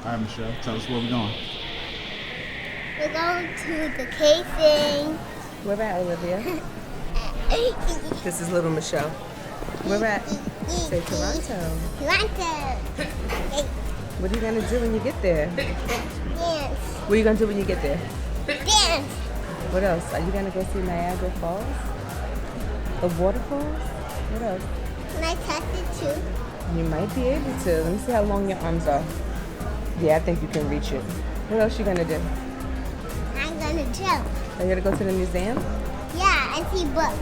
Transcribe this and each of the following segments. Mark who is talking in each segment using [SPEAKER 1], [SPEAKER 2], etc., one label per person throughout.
[SPEAKER 1] All right, Michelle, tell us where we're going.
[SPEAKER 2] We're going to the casing.
[SPEAKER 3] Where at, Olivia? This is little Michelle. Where at? Say Toronto.
[SPEAKER 2] Toronto.
[SPEAKER 3] What are you gonna do when you get there?
[SPEAKER 2] Dance.
[SPEAKER 3] What are you gonna do when you get there?
[SPEAKER 2] Dance.
[SPEAKER 3] What else? Are you gonna go see Niagara Falls? The waterfalls? What else?
[SPEAKER 2] Can I touch it too?
[SPEAKER 3] You might be able to. Let me see how long your arms are. Yeah, I think you can reach it. What else you gonna do?
[SPEAKER 2] I'm gonna jump.
[SPEAKER 3] Are you gonna go to the museum?
[SPEAKER 2] Yeah, and see books.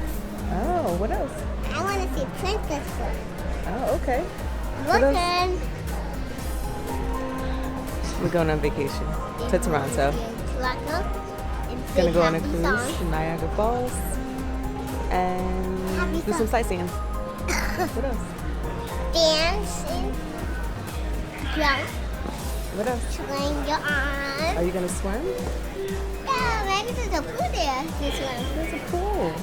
[SPEAKER 3] Oh, what else?
[SPEAKER 2] I want to see princess books.
[SPEAKER 3] Oh, okay. What else?
[SPEAKER 2] Looking.
[SPEAKER 3] We're going on vacation to Toronto.
[SPEAKER 2] Toronto.
[SPEAKER 3] Gonna go on a cruise to Niagara Falls and do some sightseeing. What else?
[SPEAKER 2] Dancing. Jump.
[SPEAKER 3] What else?
[SPEAKER 2] Swing your arms.
[SPEAKER 3] Are you gonna swim?
[SPEAKER 2] Yeah, maybe there's a pool there. This one.
[SPEAKER 3] There's a pool.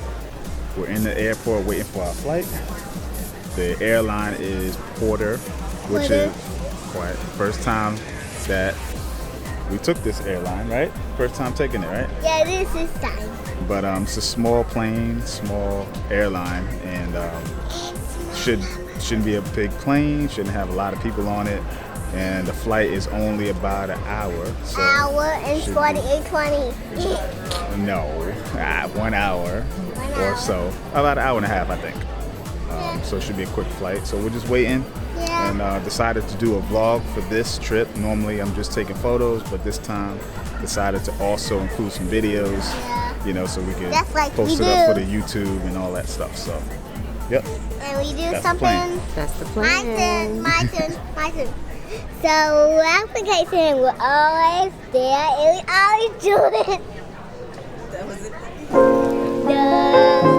[SPEAKER 1] We're in the airport waiting for our flight. The airline is Porter, which
[SPEAKER 2] Porter.
[SPEAKER 1] is quite first time that we took this airline, right? First time taking it, right?
[SPEAKER 2] Yeah, this is time.
[SPEAKER 1] But it's a small plane, small airline, and shouldn't be a big plane. Shouldn't have a lot of people on it, and the flight is only about an hour. So
[SPEAKER 2] Hour and
[SPEAKER 1] should
[SPEAKER 2] 48:20.
[SPEAKER 1] No, 1 hour
[SPEAKER 2] One
[SPEAKER 1] or
[SPEAKER 2] hour.
[SPEAKER 1] so. About an hour and a half, I think.
[SPEAKER 2] Yeah.
[SPEAKER 1] So it should be a quick flight. So we're just waiting.
[SPEAKER 2] Yeah.
[SPEAKER 1] And decided to do a vlog for this trip. Normally I'm just taking photos, but this time decided to also include some videos,
[SPEAKER 2] Yeah.
[SPEAKER 1] you know, so we can
[SPEAKER 2] Just like
[SPEAKER 1] post
[SPEAKER 2] we
[SPEAKER 1] it up for
[SPEAKER 2] do.
[SPEAKER 1] the YouTube and all that stuff. So, yep.
[SPEAKER 2] And we do
[SPEAKER 1] That's the plan.
[SPEAKER 2] something.
[SPEAKER 3] That's the
[SPEAKER 2] My
[SPEAKER 3] plan.
[SPEAKER 2] turn, my turn, my turn. So application, we're always there and we always do it.
[SPEAKER 3] That was it.
[SPEAKER 2] No.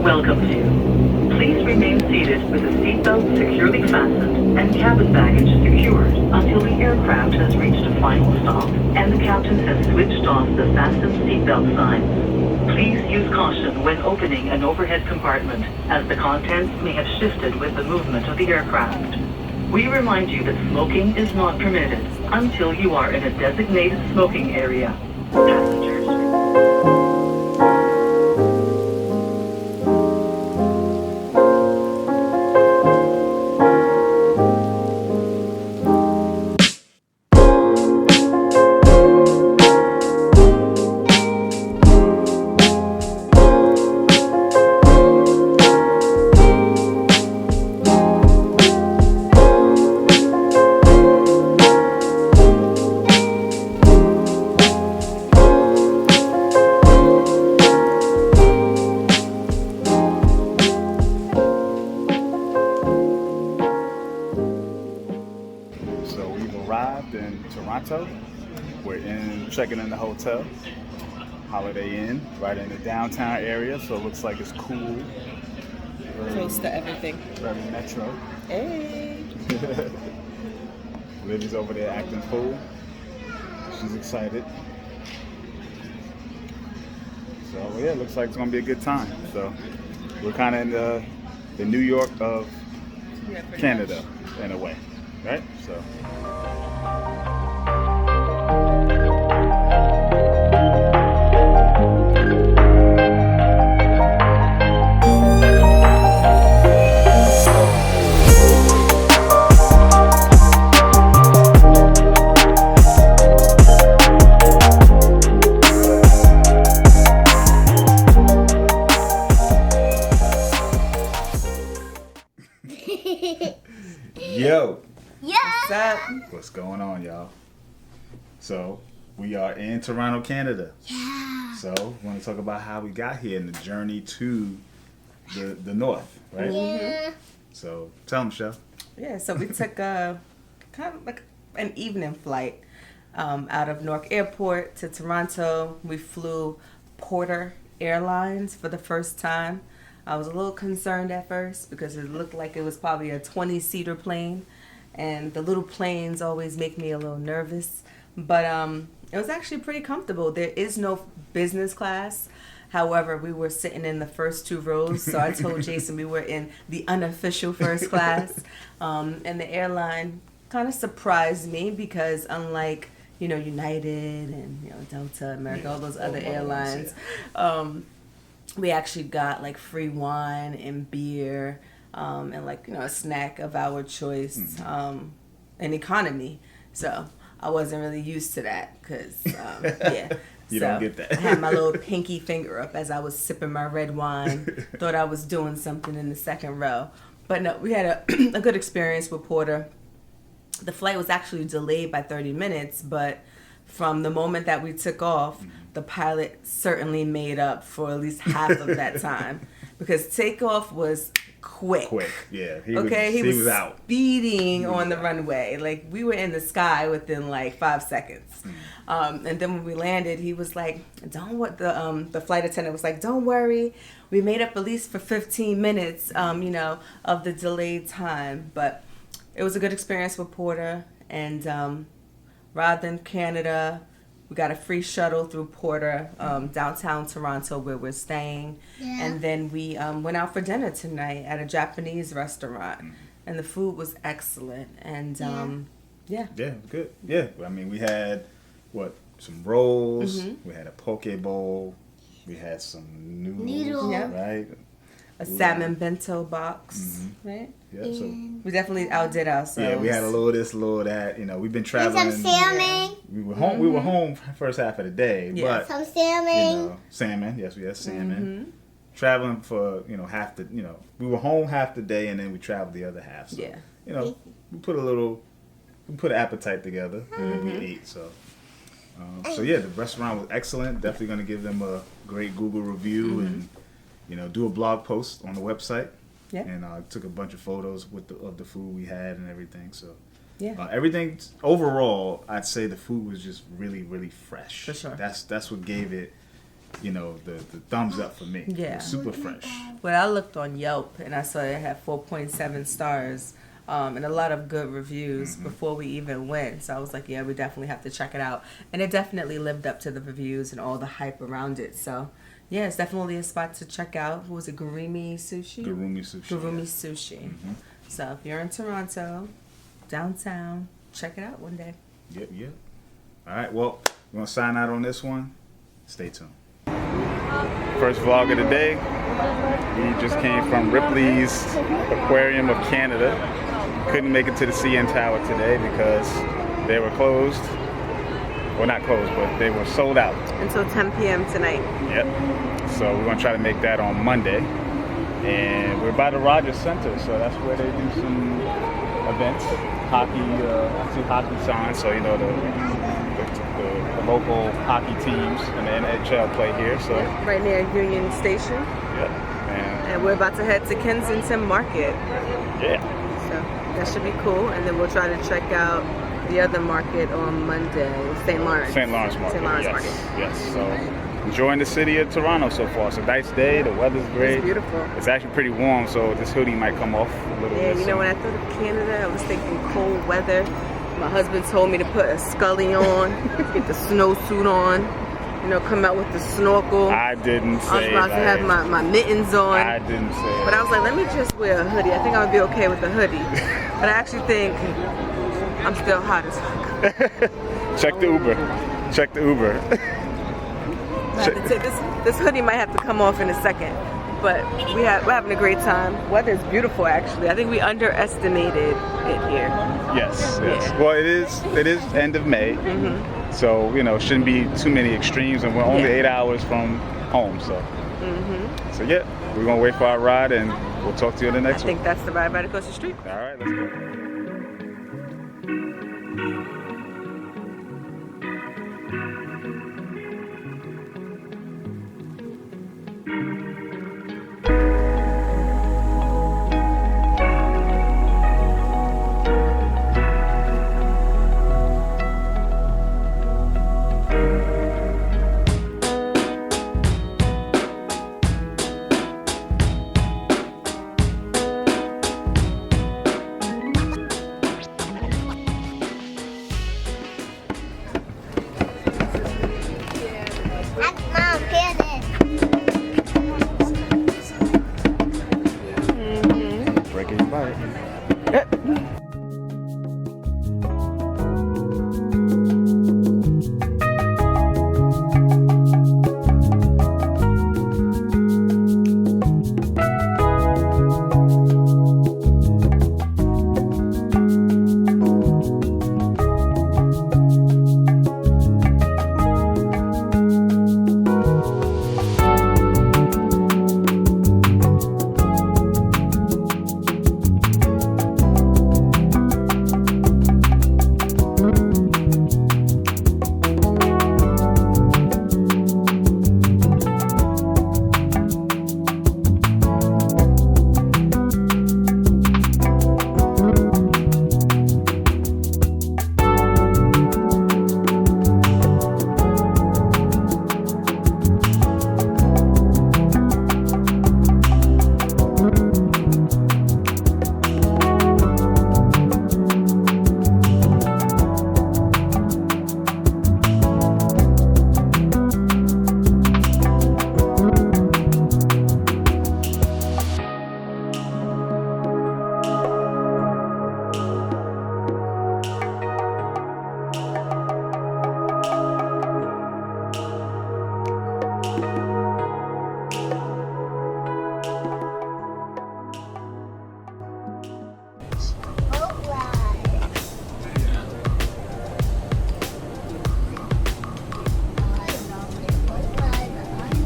[SPEAKER 4] Welcome to. Please remain seated with the seatbelt securely fastened and cabin baggage secured until the aircraft has reached a final stop and the captain has switched off the fasten seatbelt sign. Please use caution when opening an overhead compartment, as the contents may have shifted with the movement of the aircraft. We remind you that smoking is not permitted until you are in a designated smoking area. Passengers.
[SPEAKER 1] Arrived in Toronto. We're checking in the hotel, Holiday Inn, right in the downtown area. So it looks like it's cool. Very,
[SPEAKER 3] Close to everything.
[SPEAKER 1] very metro.
[SPEAKER 3] Hey.
[SPEAKER 1] Livy's over there acting fool. She's excited. So yeah, it looks like it's gonna be a good time. So we're kind of in the New York of Canada in a way, right? So. Yo.
[SPEAKER 2] Yeah.
[SPEAKER 3] What's up?
[SPEAKER 1] What's going on, y'all? So, we are in Toronto, Canada.
[SPEAKER 2] Yeah.
[SPEAKER 1] So, we want to talk about how we got here and the journey to the north, right?
[SPEAKER 2] Yeah.
[SPEAKER 1] So, tell them, Chef.
[SPEAKER 3] Yeah, so we took a kind of like an evening flight out of Newark Airport to Toronto. We flew Porter Airlines for the first time. I was a little concerned at first because it looked like it was probably a 20-seater plane, and the little planes always make me a little nervous. But it was actually pretty comfortable. There is no business class. However, we were sitting in the first 2 rows, so I told Jason we were in the unofficial first class. And the airline kind of surprised me because unlike, United and, Delta, America, all those other airlines, we actually got like free wine and beer and like, a snack of our choice in economy. So I wasn't really used to that because,
[SPEAKER 1] You don't get that.
[SPEAKER 3] I had my little pinky finger up as I was sipping my red wine. Thought I was doing something in the second row. But no, we had a good experience with Porter. The flight was actually delayed by 30 minutes, but from the moment that we took off, the pilot certainly made up for at least half of that time. Because takeoff was quick.
[SPEAKER 1] Yeah.
[SPEAKER 3] He was
[SPEAKER 1] out.
[SPEAKER 3] Speeding on the runway. Like, we were in the sky within like 5 seconds. And then when we landed, he was like, the flight attendant was like, don't worry. We made up at least for 15 minutes, of the delayed time. But it was a good experience with Porter. And rather than Canada, we got a free shuttle through Porter, downtown Toronto, where we're staying. Yeah. And then we went out for dinner tonight at a Japanese restaurant. And the food was excellent. And, Yeah,
[SPEAKER 1] good. Yeah, I mean, we had, some rolls. We had a poke bowl. We had some noodles, right?
[SPEAKER 3] A salmon bento box, right?
[SPEAKER 1] Yeah, so
[SPEAKER 3] we definitely outdid ourselves.
[SPEAKER 1] Yeah, we had a little of this, a little of that. We've been traveling.
[SPEAKER 2] And some salmon.
[SPEAKER 1] We were home. We were home first half of the day, but
[SPEAKER 2] some salmon.
[SPEAKER 1] Salmon. Yes, we had salmon. Traveling for half the. We were home half the day, and then we traveled the other half. So, we put an appetite together, and then we ate. So. The restaurant was excellent. Definitely going to give them a great Google review and do a blog post on the website. Yeah. And I took a bunch of photos of the food we had and everything. So everything overall, I'd say the food was just really, really fresh.
[SPEAKER 3] For sure.
[SPEAKER 1] That's what gave it, the thumbs up for me.
[SPEAKER 3] Yeah.
[SPEAKER 1] It was super fresh.
[SPEAKER 3] Well, I looked on Yelp and I saw it had 4.7 stars. And a lot of good reviews before we even went. So I was like, yeah, we definitely have to check it out. And it definitely lived up to the reviews and all the hype around it. So, yeah, it's definitely a spot to check out. What was it, Gurumi Sushi? Gurumi Sushi. So if you're in Toronto, downtown, check it out one day.
[SPEAKER 1] Yep. All right, well, we're going to sign out on this one. Stay tuned. First vlog of the day. We just came from Ripley's Aquarium of Canada. Couldn't make it to the CN Tower today because they were closed. Well, not closed, but they were sold out.
[SPEAKER 3] Until 10 p.m. tonight.
[SPEAKER 1] Yep. So we're going to try to make that on Monday. And we're by the Rogers Center, so that's where they do some events. Hockey, I see hockey signs, so the local hockey teams and the NHL play here. So
[SPEAKER 3] right near Union Station.
[SPEAKER 1] Yep.
[SPEAKER 3] And we're about to head to Kensington Market.
[SPEAKER 1] Yeah.
[SPEAKER 3] So that should be cool. And then we'll try to check out the other market on Monday, St. Lawrence.
[SPEAKER 1] St. Lawrence Market.
[SPEAKER 3] St. Lawrence
[SPEAKER 1] Market.
[SPEAKER 3] Yes.
[SPEAKER 1] So enjoying the city of Toronto so far. It's a nice day. The weather's great.
[SPEAKER 3] It's beautiful.
[SPEAKER 1] It's actually pretty warm, so this hoodie might come off a little bit.
[SPEAKER 3] Yeah, when I thought of Canada, I was thinking cold weather. My husband told me to put a scully on, get the snowsuit on, come out with the snorkel.
[SPEAKER 1] I didn't say
[SPEAKER 3] I was about to have my mittens on.
[SPEAKER 1] I didn't say
[SPEAKER 3] But I was like, let me just wear a hoodie. I think I'm going to be okay with the hoodie. But I actually think I'm still hot as fuck.
[SPEAKER 1] Check the Uber.
[SPEAKER 3] This hoodie might have to come off in a second. But we're having a great time. Weather's beautiful, actually. I think we underestimated it here.
[SPEAKER 1] Yes.
[SPEAKER 3] Yeah.
[SPEAKER 1] Well, it is end of May, so shouldn't be too many extremes, and we're only 8 hours from home. So, so we're gonna wait for our ride, and we'll talk to you in the next one.
[SPEAKER 3] I think that's the ride right across the street.
[SPEAKER 1] All right, let's go.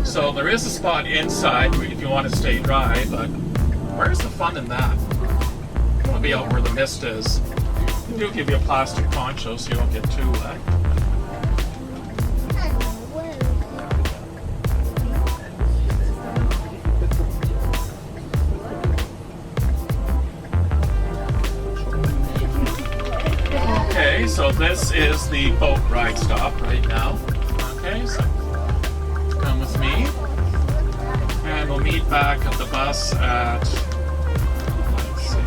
[SPEAKER 5] So there is a spot inside if you want to stay dry, but where's the fun in that? I'll be out where the mist is. They do give you a plastic poncho so you don't get too wet. Okay, so this is the boat ride stop right now. Okay, so come with me, and we'll meet back at the bus at, let's see,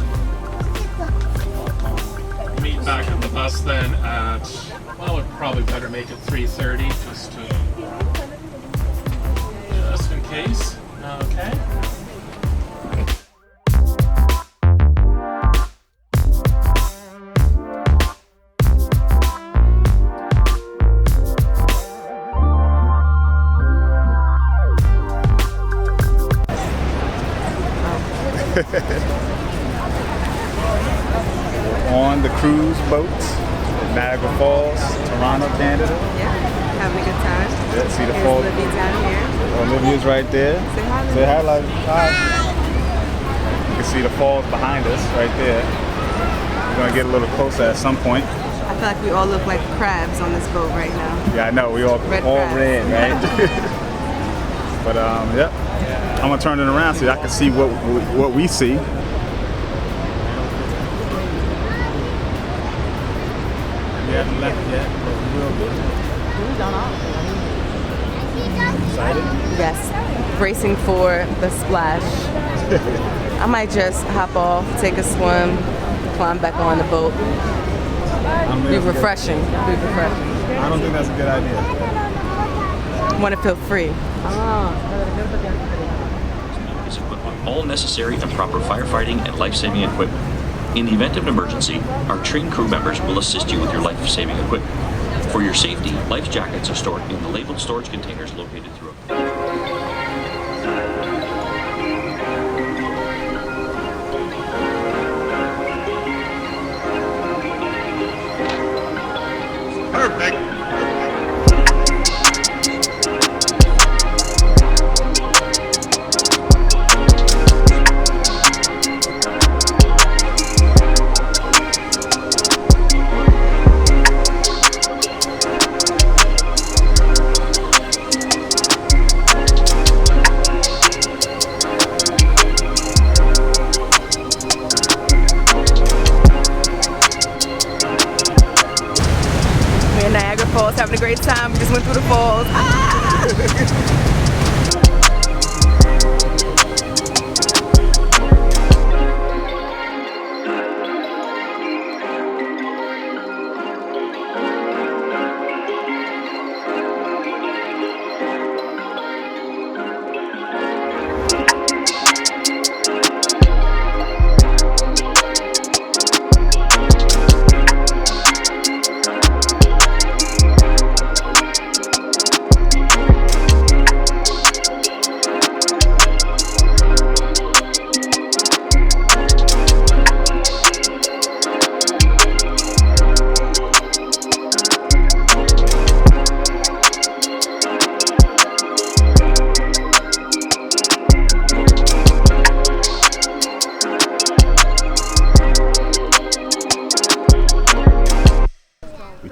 [SPEAKER 5] meet back at the bus then at, well, we'd probably better make it 3:30 just in case. Okay.
[SPEAKER 1] On the cruise boats at Niagra Falls, Toronto, Canada.
[SPEAKER 3] Yeah, having a good time.
[SPEAKER 1] Yeah, see the
[SPEAKER 3] Here's
[SPEAKER 1] falls.
[SPEAKER 3] Libby down here.
[SPEAKER 1] Olivia's right there.
[SPEAKER 3] Say hi,
[SPEAKER 1] Say hi, Libby. Hi. You can see the falls behind us right there. We're gonna get a little closer at some point.
[SPEAKER 3] I feel like we all look like crabs on this boat right now.
[SPEAKER 1] Yeah, I know. We all
[SPEAKER 3] Red
[SPEAKER 1] all
[SPEAKER 3] crabs.
[SPEAKER 1] red, right? But yep. I'm gonna turn it around so I can see what we see. We haven't left yet, but we will be. Excited?
[SPEAKER 3] Yes, bracing for the splash. I might just hop off, take a swim, climb back on the boat. Be refreshing. Be refreshing.
[SPEAKER 1] I don't think that's a good idea.
[SPEAKER 3] Want to feel free.
[SPEAKER 6] Is equipped with all necessary and proper firefighting and life-saving equipment. In the event of an emergency, our trained crew members will assist you with your life-saving equipment. For your safety, life jackets are stored in the labeled storage containers located throughout.
[SPEAKER 1] Perfect.
[SPEAKER 3] Falls, having a great time. We just went through the falls. Ah!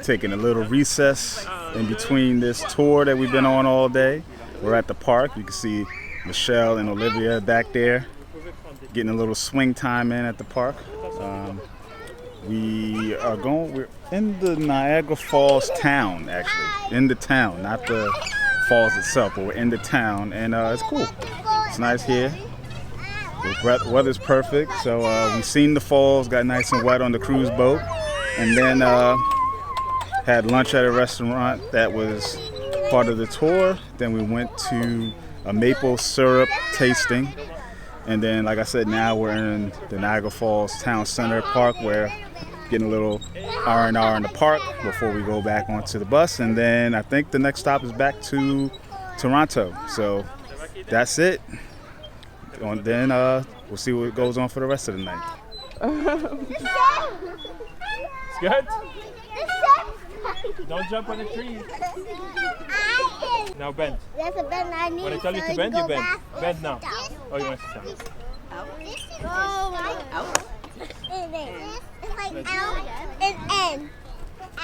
[SPEAKER 1] Taking a little recess in between this tour that we've been on all day. We're at the park. You can see Michelle and Olivia back there getting a little swing time in at the park. We're in the Niagara Falls town, actually. In the town, not the falls itself, but we're in the town, and it's cool. It's nice here. The weather's perfect, so we've seen the falls, got nice and wet on the cruise boat, and then had lunch at a restaurant that was part of the tour. Then we went to a maple syrup tasting. And then, like I said, now we're in the Niagara Falls Town Center Park, where getting a little R&R in the park before we go back onto the bus. And then I think the next stop is back to Toronto. So that's it. And then we'll see what goes on for the rest of the night.
[SPEAKER 7] It's good? Don't jump on the trees. Now bend.
[SPEAKER 2] There's a bend I need.
[SPEAKER 7] When I tell you to bend, you bend. Bend now. Oh, you want to sit down?
[SPEAKER 2] Out. It's like out and in.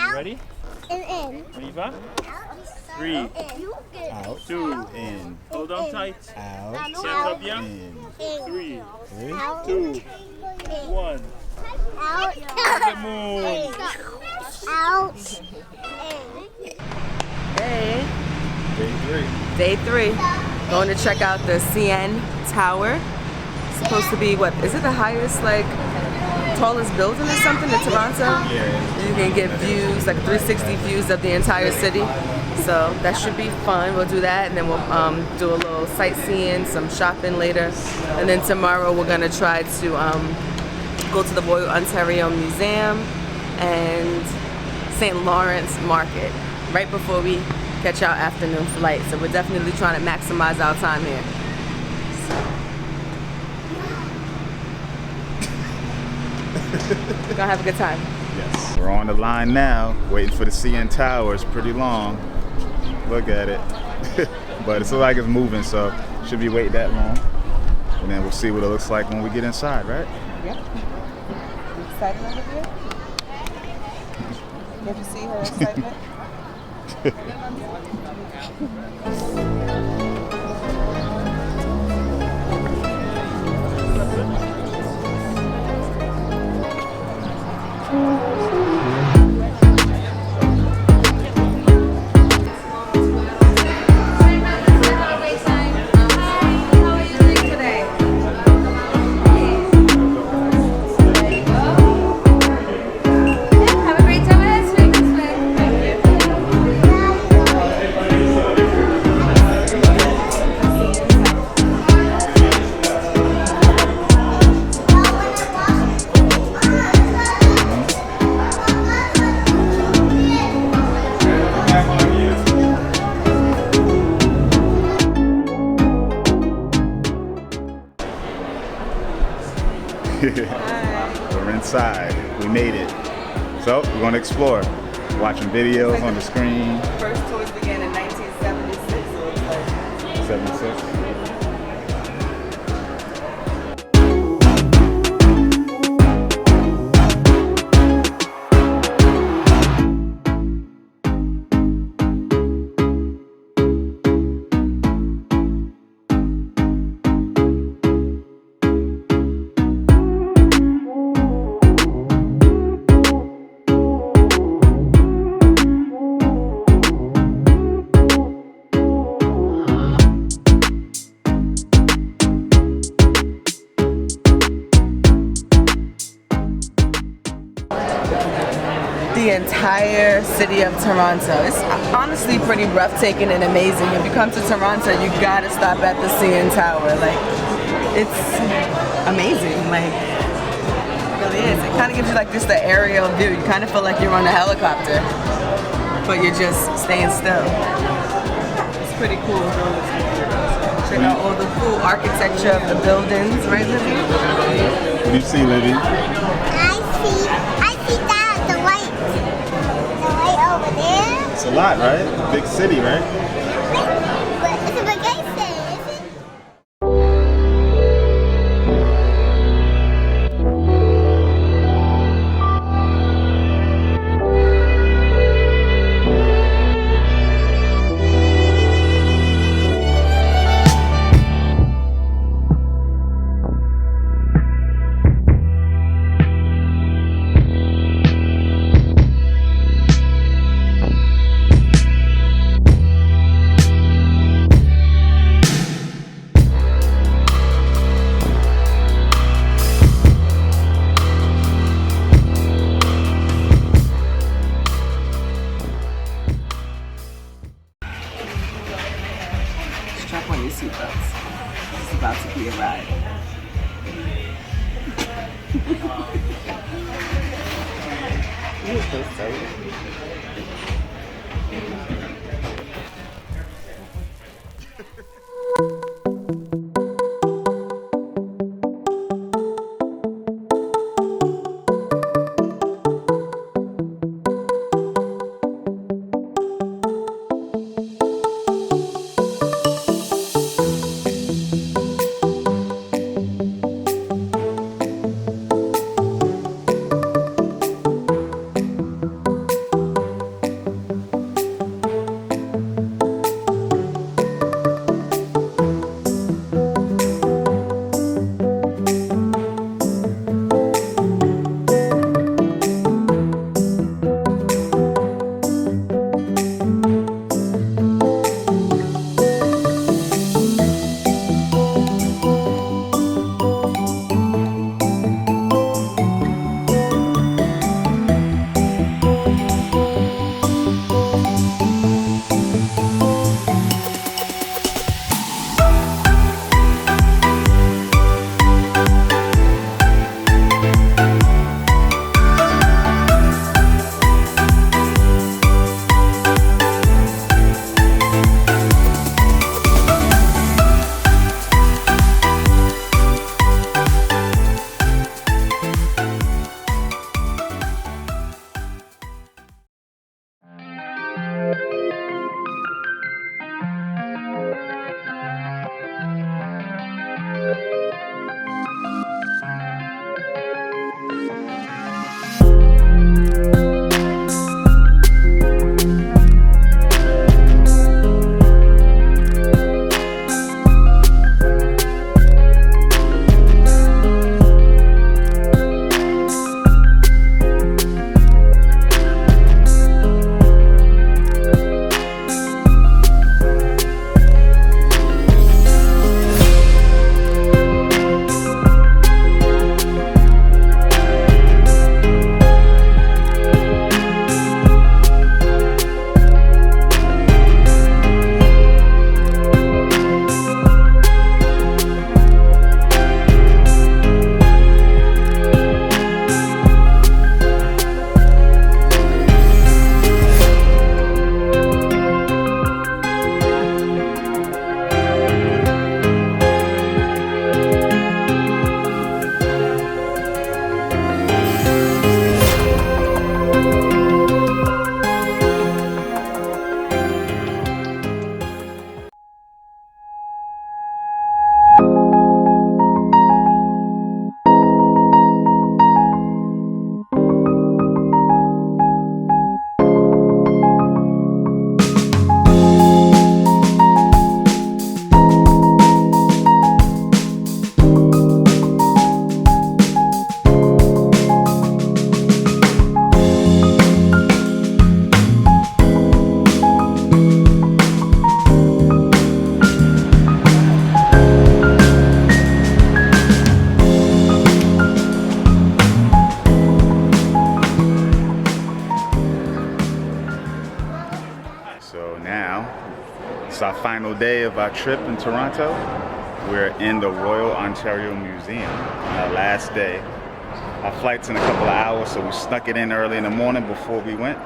[SPEAKER 7] You ready?
[SPEAKER 2] And in.
[SPEAKER 7] Riva? 3,
[SPEAKER 1] Out,
[SPEAKER 7] 2,
[SPEAKER 1] in,
[SPEAKER 7] hold on tight.
[SPEAKER 1] out,
[SPEAKER 7] Tiens-toi bien.
[SPEAKER 1] in.
[SPEAKER 7] 3,
[SPEAKER 2] Out.
[SPEAKER 7] 2, 1.
[SPEAKER 2] Out.
[SPEAKER 7] Good move.
[SPEAKER 2] Out.
[SPEAKER 3] Hey.
[SPEAKER 1] Day 3.
[SPEAKER 3] Day 3. Going to check out the CN Tower. It's supposed to be, what, is it the highest, like, tallest building or something in Toronto?
[SPEAKER 1] Yeah.
[SPEAKER 3] You can get views, like 360 views of the entire city. So that should be fun. We'll do that, and then we'll do a little sightseeing, some shopping later. And then tomorrow we're gonna try to go to the Royal Ontario Museum and St. Lawrence Market right before we catch our afternoon flight. So we're definitely trying to maximize our time here. We're gonna have a good time.
[SPEAKER 1] Yes. We're on the line now, waiting for the CN Tower. It's pretty long. Look at it. But it looks like it's moving, so should be waiting that long. And then we'll see what it looks like when we get inside, right?
[SPEAKER 3] Yep. You excited, Olivia? Did you see her excitement?
[SPEAKER 1] We're inside. We made it. So we're going to explore. Watching videos on the screen.
[SPEAKER 3] First tours began in 1976, so it's like
[SPEAKER 1] 76.
[SPEAKER 3] the entire city of Toronto. It's honestly pretty breathtaking and amazing. If you come to Toronto, you gotta stop at the CN Tower. Like, it's amazing. Like, it really is. It kind of gives you like just the aerial view. You kind of feel like you're on a helicopter, but you're just staying still. It's pretty cool. Check out all the cool architecture of the buildings, right, Libby?
[SPEAKER 1] What do you see, Libby?
[SPEAKER 2] I see that, the light over there.
[SPEAKER 1] It's a lot, right? Big city, right?
[SPEAKER 2] But it's a vacation, isn't it?
[SPEAKER 3] Strap on your seatbelts. This is about to be a ride. You're so silly.
[SPEAKER 1] It's our final day of our trip in Toronto. We're in the Royal Ontario Museum, our last day. Our flight's in a couple of hours, so we snuck it in early in the morning before we went.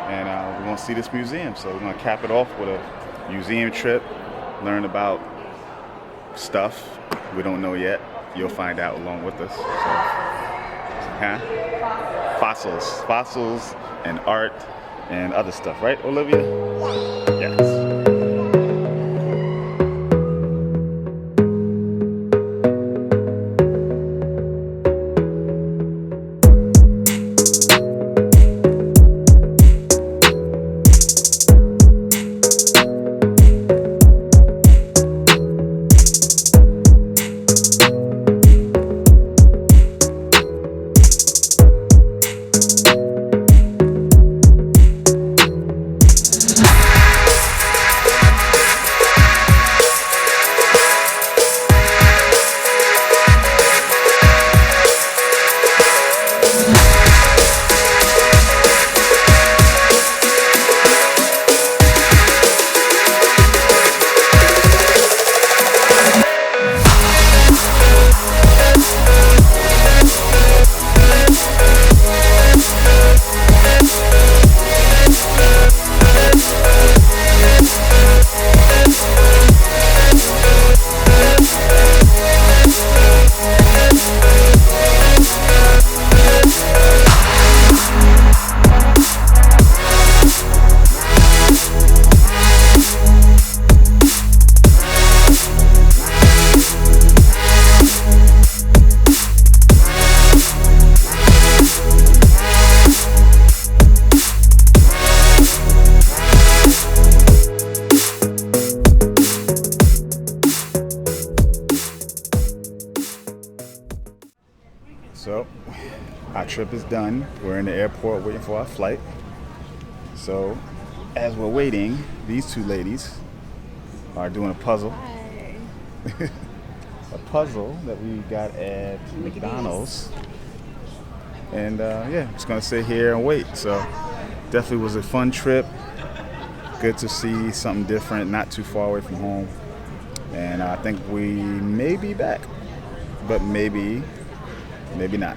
[SPEAKER 1] And we're gonna see this museum. So we're gonna cap it off with a museum trip, learn about stuff we don't know yet. You'll find out along with us. So, fossils and art and other stuff, right, Olivia? Yes. So, our trip is done. We're in the airport waiting for our flight. So, as we're waiting, these two ladies are doing a puzzle. A puzzle that we got at McDonald's. And yeah, just gonna sit here and wait. So, definitely was a fun trip. Good to see something different, not too far away from home. And I think we may be back, but maybe not.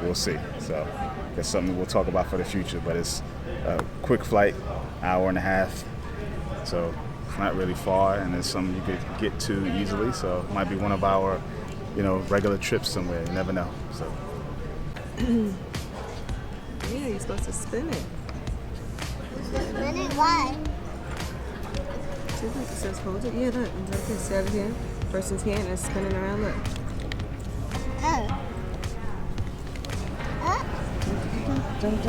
[SPEAKER 1] We'll see. So that's something we'll talk about for the future. But it's a quick flight, hour and a half. So it's not really far, and it's something you could get to easily. So it might be one of our, regular trips somewhere. You never know. So.
[SPEAKER 3] Yeah, you're supposed to spin it.
[SPEAKER 2] Spin it? Why?
[SPEAKER 3] See, look, it says hold it. Yeah, look. Look, it's set it here. Person's hand is spinning around. Look.
[SPEAKER 2] Oh.
[SPEAKER 3] Get it.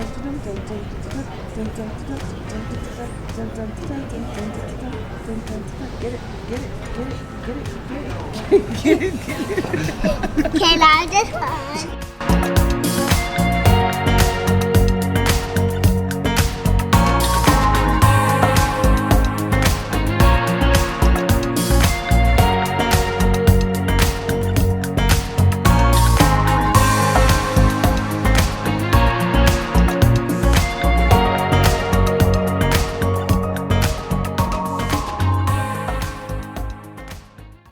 [SPEAKER 2] Can I just